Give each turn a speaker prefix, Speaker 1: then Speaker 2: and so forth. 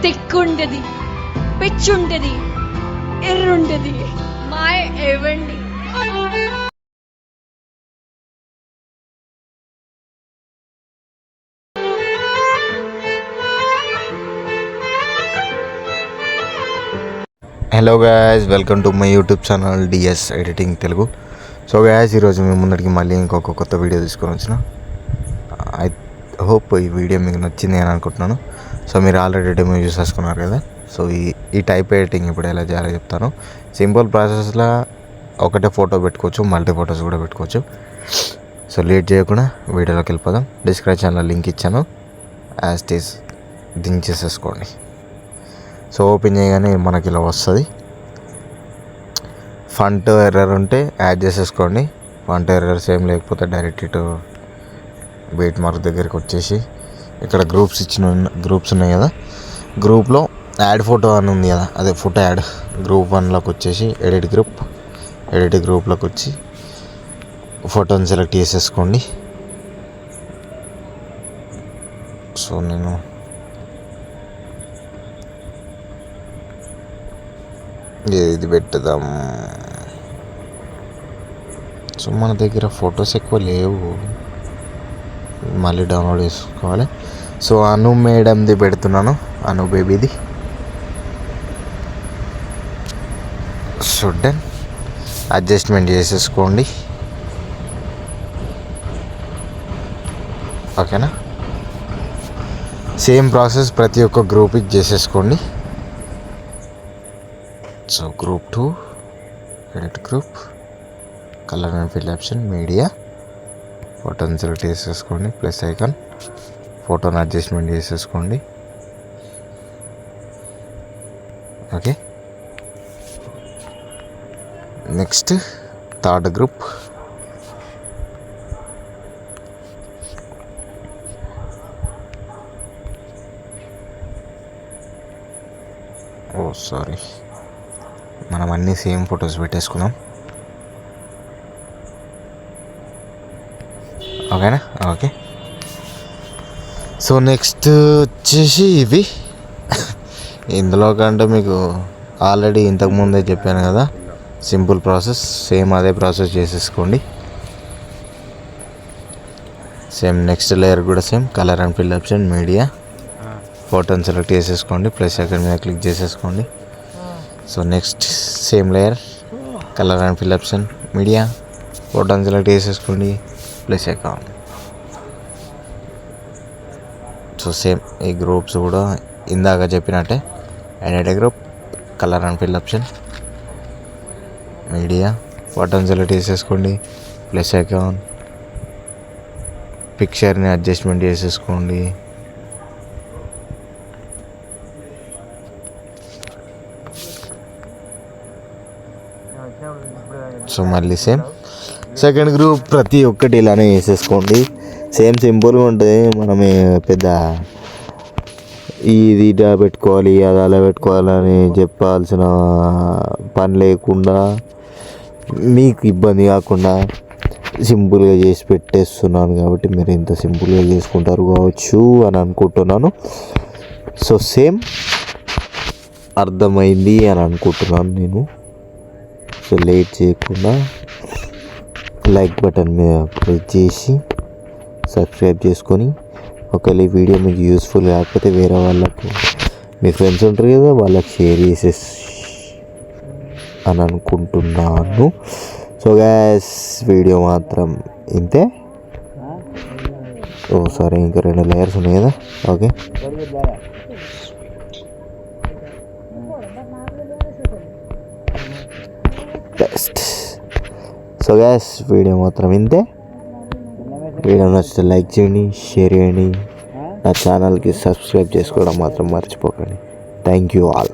Speaker 1: తిక్కుంటది, పిచ్చుంటది, ఎర్రుంటది. మాయ ఏవండి.
Speaker 2: Hello guys, welcome to my YouTube channel DS editing Telugu. So guys, ఈరోజు మేము ముందరికి మళ్ళీ ఇంకొక కొత్త వీడియో తీసుకొని వచ్చిన. ఐ హోప్ ఈ వీడియో మీకు నచ్చింది అని అనుకుంటున్నాను. సో మీరు ఆల్రెడీ డెమో యూస్ చేసుకున్నారు కదా. సో ఈ టైప్ ఎడిటింగ్ ఇప్పుడు ఎలా చేయాలో చెప్తాను. సింపుల్ ప్రాసెస్లో ఒకటే ఫోటో పెట్టుకోవచ్చు, మల్టీ ఫొటోస్ కూడా పెట్టుకోవచ్చు. సో లేట్ చేయకుండా వీడియోలోకి వెళ్ళిపోదాం. డిస్క్రిప్షన్లో లింక్ ఇచ్చాను, యాజ్ ఇట్ ఈస్ దించేసేసుకోండి. సో ఓపెన్ చేయగానే మనకి ఇలా వస్తుంది. ఫంట్ ఎర్రర్ ఉంటే యాడ్ చేసేసుకోండి. ఫంట్ ఎర్రర్స్ ఏం లేకపోతే డైరెక్ట్ ఇటు బీట్ మార్క్ దగ్గరికి వచ్చేసి ఇక్కడ గ్రూప్స్ ఉన్నాయి కదా, గ్రూప్లో యాడ్ ఫోటో అని ఉంది కదా, అదే ఫోటో యాడ్ గ్రూప్ 1లోకి వచ్చేసి ఎడిట్ గ్రూప్లోకి వచ్చి ఫోటోని సెలెక్ట్ చేసేసుకోండి. సో నేను ఇది పెట్టుదాం. సో మన దగ్గర ఫొటోస్ ఎక్కువ లేవు, మళ్ళీ డౌన్లోడ్ చేసుకోవాలి. సో అను మేడంది పెడుతున్నాను, అను బేబీది. సో డన్, అడ్జస్ట్మెంట్ చేసేసుకోండి. ఓకేనా? సేమ్ ప్రాసెస్ ప్రతి ఒక్క గ్రూప్కి చేసేసుకోండి. So group 2 edit group, colour and fill option, media, ఫోటోని సెలెక్ట్ చేసేసుకోండి, ప్లస్ ఐకాన్, ఫోటోని అడ్జస్ట్మెంట్ చేసేసుకోండి. Okay, next third group. Sorry, మనం అన్నీ సేమ్ ఫొటోస్ పెట్టేసుకుందాం. ఓకేనా? ఓకే. సో నెక్స్ట్ వచ్చేసి ఇవి. ఇందులో కంటే మీకు ఆల్రెడీ ఇంతకుముందే చెప్పాను కదా, సింపుల్ ప్రాసెస్. సేమ్ అదే ప్రాసెస్ చేసేసుకోండి. సేమ్ నెక్స్ట్ లేయర్ కూడా same, colour and fill option, media, ఫోటోని సెలెక్ట్ చేసేసుకోండి, ప్లస్ అక్కడ మీద క్లిక్ చేసేసుకోండి. So next same layer, colour and fill option, media, ఫోటోని సెలెక్ట్ చేసేసుకోండి, ప్లస్ అకౌంట్. సో సేమ్ ఈ గ్రూప్స్ కూడా ఇందాక చెప్పినట్టే, edit group, colour and fill option, media, ఫోటోని సెలెక్ట్ చేసేసుకోండి, ప్లస్ అకౌంట్, పిక్చర్ని అడ్జస్ట్మెంట్ చేసేసుకోండి. సో మళ్ళీ సేమ్ సెకండ్ గ్రూప్ ప్రతి ఒక్కటి ఇలానే వేసేసుకోండి. సేమ్ సింపుల్గా ఉంటుంది. మనం పెద్ద ఇది ఇలా పెట్టుకోవాలి, అది అలా పెట్టుకోవాలని చెప్పాల్సిన పని లేకుండా, మీకు ఇబ్బంది కాకుండా సింపుల్గా చేసి పెట్టేస్తున్నాను కాబట్టి మీరు ఇంత సింపుల్గా చేసుకుంటారు కావచ్చు అని అనుకుంటున్నాను. సో సేమ్ అర్థమైంది అని అనుకుంటున్నాను నేను. సో లేట్ చేయకుండా లైక్ బటన్ మీద ప్రెస్ చేసి సబ్స్క్రైబ్ చేసుకొని, ఒకవేళ ఈ వీడియో మీకు యూస్ఫుల్ కాకపోతే వేరే వాళ్ళకు, మీ ఫ్రెండ్స్ ఉంటారు కదా, వాళ్ళకి షేర్ చేసేసి అని అనుకుంటున్నాను. సో గ్యాస్, వీడియో మాత్రం ఇంతే. ఓ సారీ, ఇంకా 2 లేయర్స్ ఉన్నాయి కదా. Okay, best. So gas, video మాత్రం ఇంతే. వీడియో నచ్చితే లైక్ చేయండి, షేర్ చేయండి, నా ఛానల్కి సబ్స్క్రైబ్ చేసుకోవడం మాత్రం మర్చిపోకండి. Thank you all.